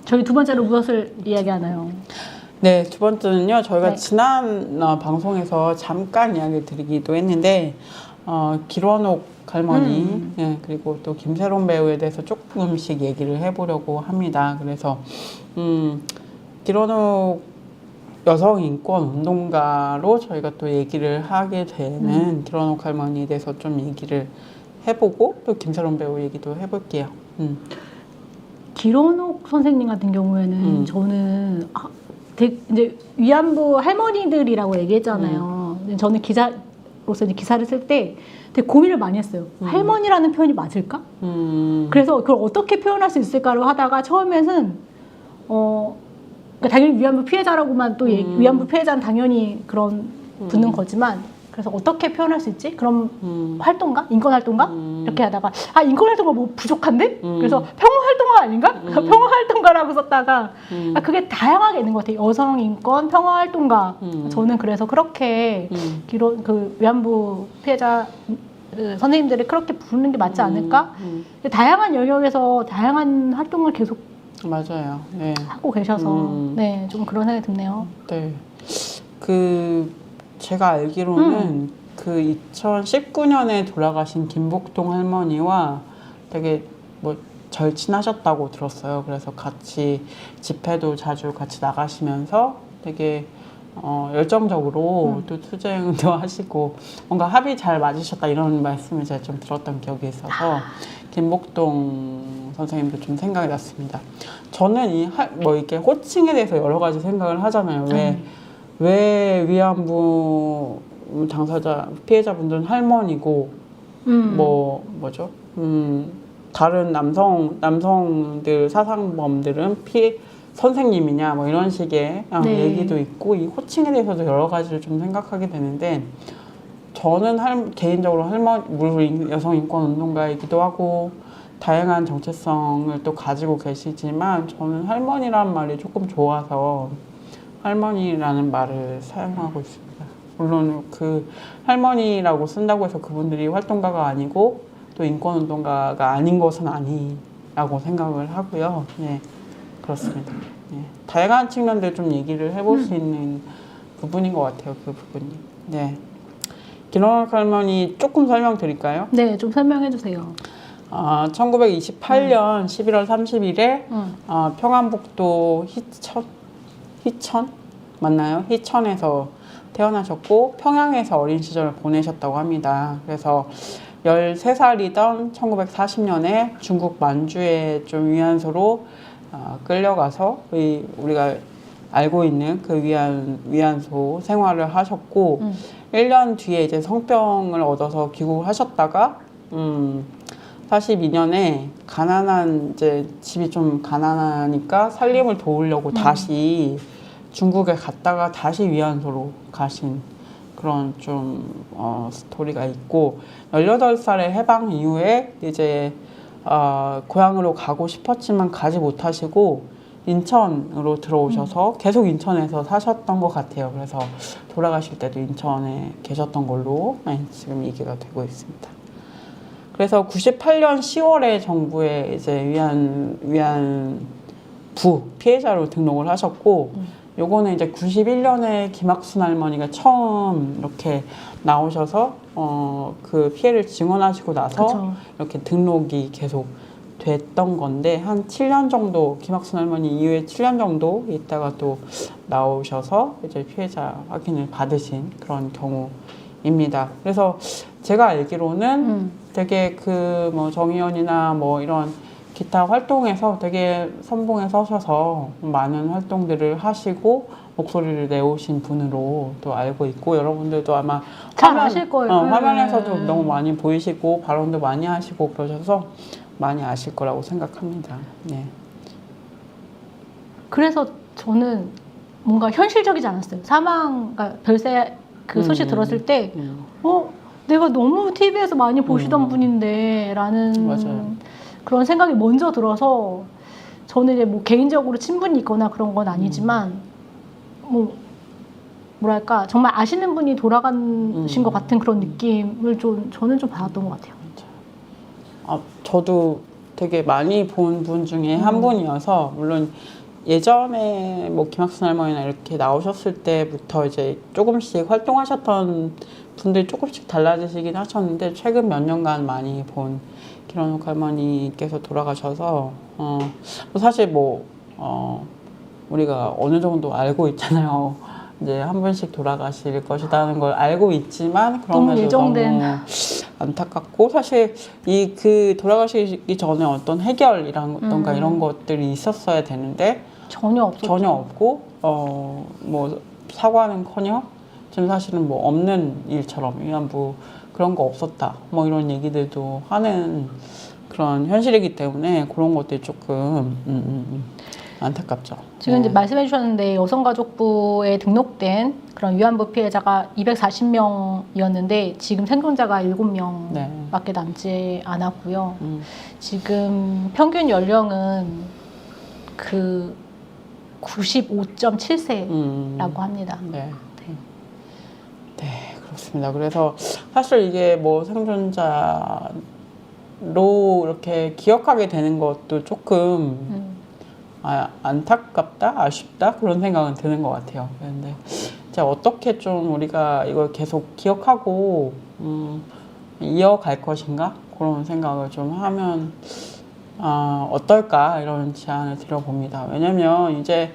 저희 두 번째로 무엇을 이야기하나요? 네, 두 번째는요. 저희가 네. 지난 방송에서 잠깐 이야기 드리기도 했는데 길원옥 할머니 예, 그리고 또 김새론 배우에 대해서 조금씩 얘기를 해보려고 합니다. 그래서 길원옥 여성인권운동가로 저희가 또 얘기를 하게 되는 길원옥 할머니에 대해서 좀 얘기를 해보고 또 김새론 배우 얘기도 해볼게요. 길원옥 선생님 같은 경우에는 저는 이제 위안부 할머니들이라고 얘기했잖아요. 근데 저는 기자로서 이제 기사를 쓸 때 되게 고민을 많이 했어요. 할머니라는 표현이 맞을까? 그래서 그걸 어떻게 표현할 수 있을까를 하다가 처음에는 그러니까 당연히 위안부 피해자라고만 또 위안부 피해자는 당연히 그런 붙는 거지만 그래서 어떻게 표현할 수 있지? 그럼 활동가? 인권 활동가? 이렇게 하다가 인권 활동가 뭐 부족한데? 그래서 평화 활동가 아닌가? 평화 활동가라고 썼다가 그게 다양하게 있는 것 같아요. 여성 인권 평화 활동가. 저는 그래서 그렇게 그 위안부 피해자 선생님들이 그렇게 부르는 게 맞지 않을까? 다양한 영역에서 다양한 활동을 계속 맞아요. 네. 하고 계셔서 네, 좀 그런 생각이 드네요. 네. 제가 알기로는 그 2019년에 돌아가신 김복동 할머니와 되게 뭐 절친하셨다고 들었어요. 그래서 같이 집회도 자주 같이 나가시면서 되게 열정적으로 또 투쟁도 하시고 뭔가 합이 잘 맞으셨다 이런 말씀을 제가 좀 들었던 기억이 있어서 김복동 선생님도 좀 생각이 났습니다. 저는 뭐 이렇게 호칭에 대해서 여러 가지 생각을 하잖아요. 왜 위안부 당사자 피해자분들은 할머니고 다른 남성들 사상범들은 선생님이냐 뭐 이런 식의 얘기도 있고 이 호칭에 대해서도 여러 가지를 좀 생각하게 되는데 저는 개인적으로 물론 여성 인권 운동가이기도 하고 다양한 정체성을 또 가지고 계시지만 저는 할머니라는 말이 조금 좋아서 할머니라는 말을 사용하고 있습니다. 물론 그 할머니라고 쓴다고 해서 그분들이 활동가가 아니고 또 인권운동가가 아닌 것은 아니라고 생각을 하고요. 네, 그렇습니다. 네, 다양한 측면들 좀 얘기를 해볼 수 있는 부분인 것 같아요. 그 부분이. 네, 길원옥 할머니 조금 설명드릴까요? 네, 좀 설명해 주세요. 1928년 11월 30일에 평안북도 희천 맞나요? 희천에서 태어나셨고 평양에서 어린 시절을 보내셨다고 합니다. 그래서 13살이던 1940년에 중국 만주의 좀 위안소로 끌려가서 우리가 알고 있는 그 위안소 생활을 하셨고 1년 뒤에 이제 성병을 얻어서 귀국을 하셨다가 42년에 이제 집이 좀 가난하니까 살림을 도우려고 다시 중국에 갔다가 다시 위안소로 가신 그런 좀 스토리가 있고 18살의 해방 이후에 이제 고향으로 가고 싶었지만 가지 못하시고 인천으로 들어오셔서 계속 인천에서 사셨던 것 같아요. 그래서 돌아가실 때도 인천에 계셨던 걸로 지금 얘기가 되고 있습니다. 그래서 98년 10월에 정부에 이제 위안부 피해자로 등록을 하셨고 요거는 이제 91년에 김학순 할머니가 처음 이렇게 나오셔서 그 피해를 증언하시고 나서 그쵸. 이렇게 등록이 계속 됐던 건데 한 7년 정도 김학순 할머니 이후에 7년 정도 있다가 또 나오셔서 이제 피해자 확인을 받으신 그런 경우입니다. 그래서 제가 알기로는 되게 뭐 정의원이나 뭐 이런 기타 활동에서 되게 선봉에 서셔서 많은 활동들을 하시고 목소리를 내오신 분으로 또 알고 있고 여러분들도 아마 잘 아실 거예요. 화면에서도 너무 많이 보이시고 발언도 많이 하시고 그러셔서 많이 아실 거라고 생각합니다. 네. 그래서 저는 뭔가 현실적이지 않았어요. 그러니까 별세 그 소식 들었을 때 내가 너무 TV에서 많이 보시던 분인데 라는 맞아요. 그런 생각이 먼저 들어서 저는 이제 뭐 개인적으로 친분이 있거나 그런 건 아니지만 뭐랄까 정말 아시는 분이 돌아가신 것 같은 그런 느낌을 저는 좀 받았던 것 같아요. 저도 되게 많이 본 분 중에 한 분이어서 물론 예전에 뭐 김학순 할머니나 이렇게 나오셨을 때부터 이제 조금씩 활동하셨던 분들이 조금씩 달라지시긴 하셨는데 최근 몇 년간 많이 본 김원옥 할머니께서 돌아가셔서 사실 우리가 어느 정도 알고 있잖아요. 이제 한 분씩 돌아가실 것이라는 걸 알고 있지만 그럼에도 예정된. 너무 안타깝고 사실 그 돌아가시기 전에 어떤 해결이라던가 이런 것들이 있었어야 되는데 전혀 없었죠. 전혀 없고 뭐 사과는커녕 지금 사실은 뭐 없는 일처럼 위안부 그런 거 없었다 뭐 이런 얘기들도 하는 그런 현실이기 때문에 그런 것들이 조금 안타깝죠. 지금 이제 말씀해 주셨는데 여성가족부에 등록된 그런 위안부 피해자가 240명이었는데 지금 생존자가 7명밖에 남지 않았고요. 지금 평균 연령은 그 95.7세라고 합니다. 네, 그렇습니다. 그래서 사실 이게 뭐 생존자로 이렇게 기억하게 되는 것도 조금 안타깝다, 아쉽다 그런 생각은 드는 것 같아요. 그런데 진짜 어떻게 좀 우리가 이걸 계속 기억하고 이어갈 것인가 그런 생각을 좀 하면 어떨까 이런 제안을 드려봅니다. 왜냐면 이제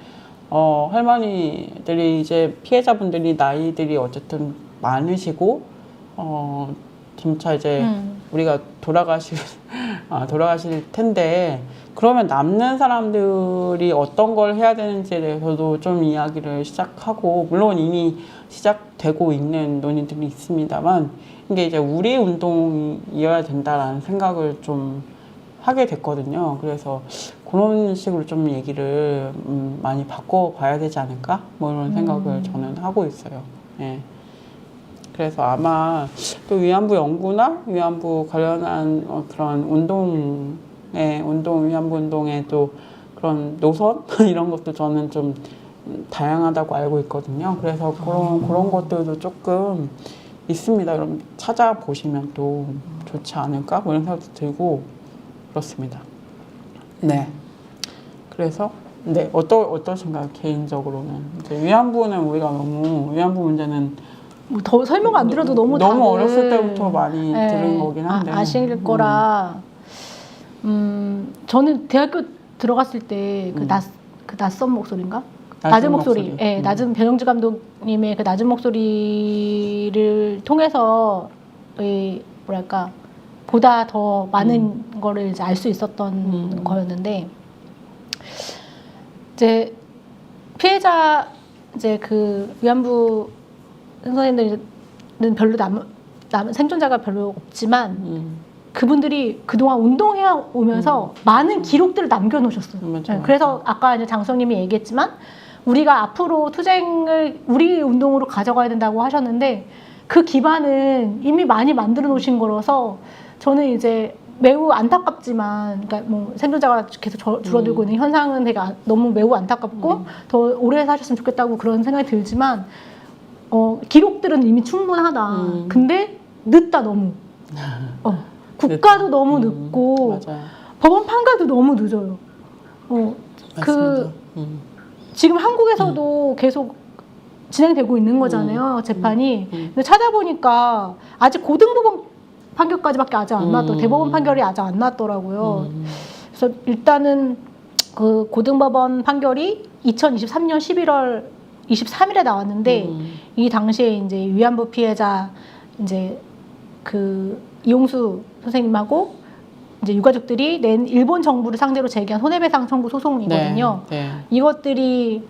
할머니들이 이제 피해자분들이 나이들이 어쨌든 많으시고 진짜 이제 우리가 돌아가실 텐데 그러면 남는 사람들이 어떤 걸 해야 되는지에 대해서도 좀 이야기를 시작하고 물론 이미 시작되고 있는 논의들이 있습니다만 이게 이제 우리 운동이어야 된다라는 생각을 좀 하게 됐거든요. 그래서 그런 식으로 좀 얘기를 많이 바꿔봐야 되지 않을까? 뭐 이런 생각을 저는 하고 있어요. 예. 그래서 아마 또 위안부 연구나 위안부 관련한 그런 위안부 운동의 또 그런 노선 이런 것도 저는 좀 다양하다고 알고 있거든요. 그래서 그런 것들도 조금 있습니다. 그럼 찾아보시면 또 좋지 않을까? 뭐 이런 생각도 들고 그렇습니다. 네. 그래서 네 어떠신가요? 개인적으로는 이제 위안부는 우리가 너무 위안부 문제는 더 설명 안 드려도 너무 어렸을 때부터 많이 들은 거긴 한데 아실 거라. 저는 대학교 들어갔을 때 그 낯선 목소리인가? 낮은 목소리. 예, 낮은 변영주 감독님의 그 낮은 목소리를 통해서 뭐랄까 보다 더 많은 거를 이제 알 수 있었던 거였는데 이제 피해자 이제 그 위안부 선생님들은 별로 생존자가 별로 없지만 그분들이 그동안 운동해 오면서 많은 기록들을 남겨놓으셨어요. 네, 그래서 아까 이제 장수님이 얘기했지만 우리가 앞으로 투쟁을 우리 운동으로 가져가야 된다고 하셨는데 그 기반은 이미 많이 만들어 놓으신 거라서 저는 이제 매우 안타깝지만, 그러니까 뭐 생존자가 계속 줄어들고 있는 현상은 되게 너무 매우 안타깝고 더 오래 사셨으면 좋겠다고 그런 생각이 들지만 기록들은 이미 충분하다. 근데 늦다 너무. 국가도 너무 늦고 법원 판결도 너무 늦어요. 지금 한국에서도 계속 진행되고 있는 거잖아요. 재판이. 근데 찾아보니까 아직 고등법원 판결까지밖에 아직 안 나왔더라고요. 대법원 판결이 아직 안 나왔더라고요. 그래서 일단은 그 고등법원 판결이 2023년 11월 23일에 나왔는데 이 당시에 이제 위안부 피해자 이제 그 이용수 선생님하고 이제 유가족들이 낸 일본 정부를 상대로 제기한 손해배상 청구 소송이거든요. 네. 이것들이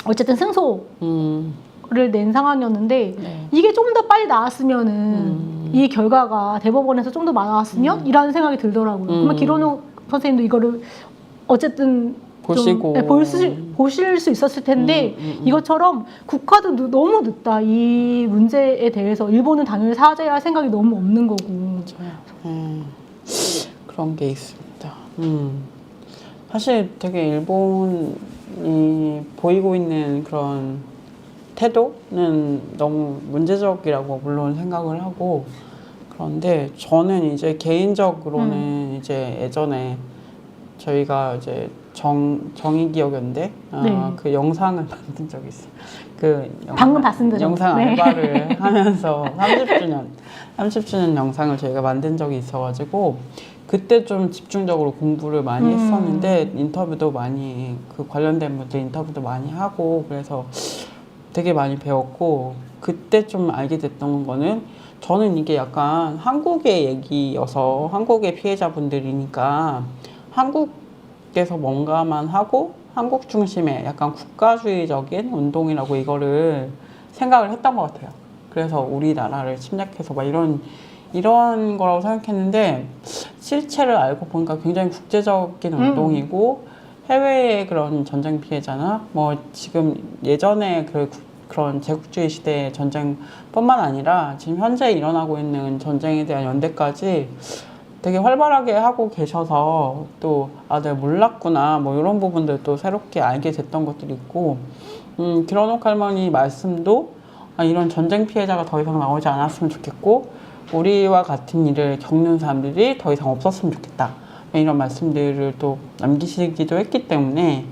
어쨌든 승소를 낸 상황이었는데 이게 좀 더 빨리 나왔으면은 이 결과가 대법원에서 좀 더 나왔으면 이라는 생각이 들더라고요. 그러면 기론욱 선생님도 이거를 어쨌든 보시고 보실 수 있었을 텐데 이것처럼 국가도 너무 늦다. 이 문제에 대해서 일본은 당연히 사죄할 생각이 너무 없는 거고. 그런 게 있습니다. 사실 되게 일본이 보이고 있는 그런 태도는 너무 문제적이라고 물론 생각을 하고 그런데 저는 이제 개인적으로는 이제 예전에 저희가 이제 정의기억연대 네. 그 영상을 만든 적이 있어요. 그 방금 봤습니다. 영상 네. 알바를 하면서 30주년 영상을 저희가 만든 적이 있어가지고 그때 좀 집중적으로 공부를 많이 했었는데 인터뷰도 많이 그 관련된 분들 인터뷰도 많이 하고 그래서 되게 많이 배웠고 그때 좀 알게 됐던 거는 저는 이게 약간 한국의 얘기여서 한국의 피해자분들이니까 한국에서 뭔가만 하고 한국 중심의 약간 국가주의적인 운동이라고 이거를 생각을 했던 것 같아요. 그래서 우리나라를 침략해서 막 이런 거라고 생각했는데 실체를 알고 보니까 굉장히 국제적인 운동이고 해외의 그런 전쟁 피해자나 뭐 지금 예전에 그런 제국주의 시대의 전쟁뿐만 아니라 지금 현재 일어나고 있는 전쟁에 대한 연대까지 되게 활발하게 하고 계셔서 또 내가 몰랐구나 뭐 이런 부분들도 새롭게 알게 됐던 것들이 있고 기런옥 할머니 말씀도 이런 전쟁 피해자가 더 이상 나오지 않았으면 좋겠고 우리와 같은 일을 겪는 사람들이 더 이상 없었으면 좋겠다 이런 말씀들을 또 남기시기도 했기 때문에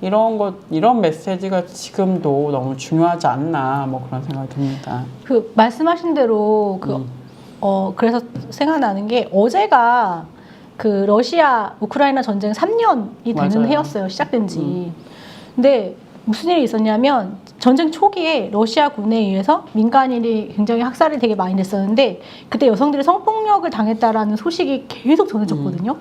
이런 메시지가 지금도 너무 중요하지 않나 뭐 그런 생각이 듭니다. 그 말씀하신 대로 그래서 생각나는 게 어제가 그 러시아 우크라이나 전쟁 3년이 되는 맞아요. 해였어요. 시작된 지. 근데 무슨 일이 있었냐면 전쟁 초기에 러시아군에 의해서 민간인이 굉장히 학살이 되게 많이 됐었는데 그때 여성들이 성폭력을 당했다라는 소식이 계속 전해졌거든요.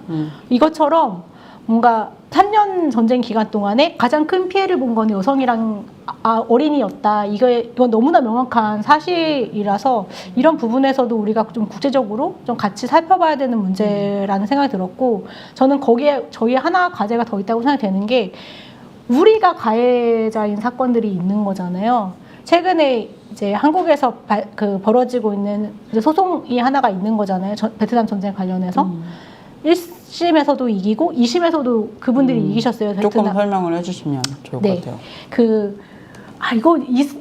이것처럼 뭔가 3년 전쟁 기간 동안에 가장 큰 피해를 본 건 여성이랑 어린이였다. 이건 너무나 명확한 사실이라서 이런 부분에서도 우리가 좀 국제적으로 좀 같이 살펴봐야 되는 문제라는 생각이 들었고 저는 거기에 저희 하나 과제가 더 있다고 생각이 되는 게 우리가 가해자인 사건들이 있는 거잖아요. 최근에 이제 한국에서 벌어지고 있는 이제 소송이 하나가 있는 거잖아요. 베트남 전쟁 관련해서. 1심에서도 이기고 2심에서도 그분들이 이기셨어요. 조금 설명을 해주시면 좋을 것 같아요.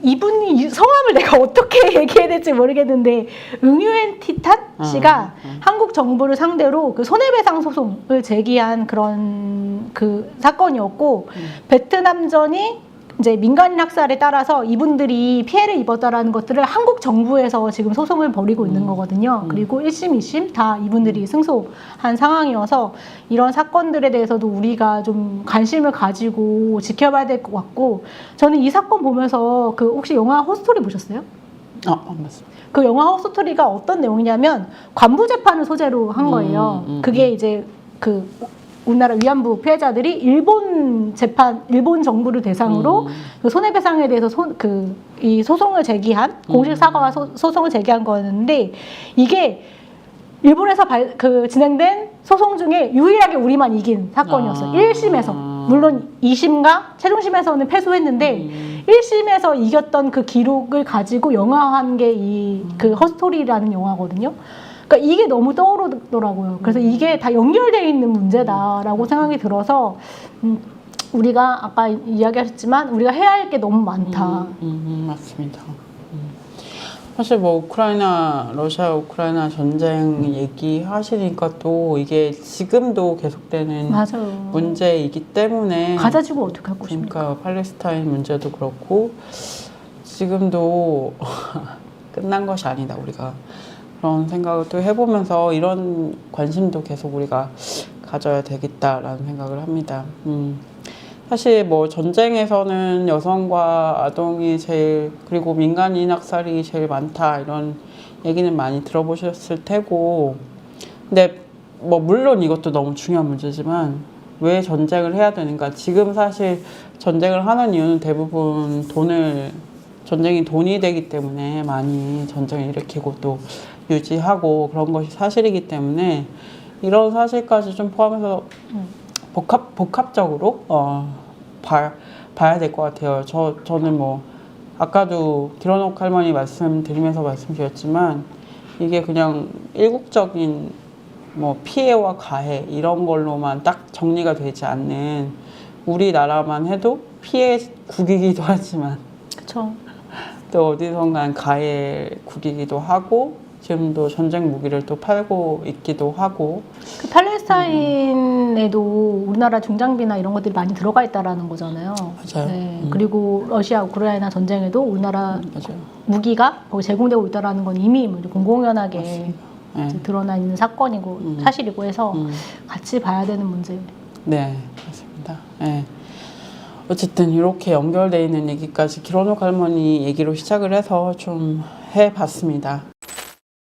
이분이 성함을 내가 어떻게 얘기해야 될지 모르겠는데 응유엔 티탄 씨가 한국 정부를 상대로 그 손해배상 소송을 제기한 그런 그 사건이었고 베트남전이 이제 민간인 학살에 따라서 이분들이 피해를 입었다라는 것들을 한국 정부에서 지금 소송을 벌이고 있는 거거든요. 그리고 1심, 2심 다 이분들이 승소한 상황이어서 이런 사건들에 대해서도 우리가 좀 관심을 가지고 지켜봐야 될 것 같고 저는 이 사건 보면서 그 혹시 영화 호스토리 보셨어요? 맞습니다. 그 영화 호스토리가 어떤 내용이냐면 관부 재판을 소재로 한 거예요. 그게 이제 그 우리나라 위안부 피해자들이 일본 정부를 대상으로 그 손해배상에 대해서 이 소송을 제기한 공식 사과와 소송을 제기한 거였는데 이게 일본에서 진행된 소송 중에 유일하게 우리만 이긴 사건이었어요. 1심에서. 물론 2심과 최종심에서는 패소했는데 1심에서 이겼던 그 기록을 가지고 영화화한 게 그 허스토리라는 영화거든요. 그러니까 이게 너무 떠오르더라고요. 그래서 이게 다 연결되어 있는 문제다라고 생각이 들어서 우리가 아까 이야기하셨지만 우리가 해야 할 게 너무 많다. 맞습니다. 사실 뭐 러시아 우크라이나 전쟁 얘기하시니까 또 이게 지금도 계속되는 맞아요. 문제이기 때문에 가자 주고 어떻게 할 것입니까? 그러니까 팔레스타인 문제도 그렇고 지금도 끝난 것이 아니다 우리가 그런 생각을 또 해보면서 이런 관심도 계속 우리가 가져야 되겠다라는 생각을 합니다. 사실 뭐 전쟁에서는 여성과 아동이 그리고 민간인 학살이 제일 많다 이런 얘기는 많이 들어보셨을 테고 근데 뭐 물론 이것도 너무 중요한 문제지만 왜 전쟁을 해야 되는가 지금 사실 전쟁을 하는 이유는 대부분 전쟁이 돈이 되기 때문에 많이 전쟁을 일으키고 또 유지하고 그런 것이 사실이기 때문에 이런 사실까지 좀 포함해서 복합적으로 봐야 될 것 같아요. 저는 뭐 아까도 기런옥 할머니 말씀드리면서 말씀드렸지만 이게 그냥 일국적인 뭐 피해와 가해 이런 걸로만 딱 정리가 되지 않는 우리나라만 해도 피해국이기도 하지만 그렇죠. 또 어디선가 가해국이기도 하고 지금도 전쟁 무기를 또 팔고 있기도 하고. 그 팔레스타인에도 우리나라 중장비나 이런 것들이 많이 들어가 있다라는 거잖아요. 맞아요. 네. 그리고 러시아 우크라이나 전쟁에도 우리나라 맞아요. 무기가 거기 제공되고 있다라는 건 이미 공공연하게 네. 이제 드러나 있는 사건이고 사실이고 해서 같이 봐야 되는 문제. 네, 맞습니다. 네. 어쨌든 이렇게 연결되어 있는 얘기까지 기론옥 할머니 얘기로 시작을 해서 좀 해봤습니다.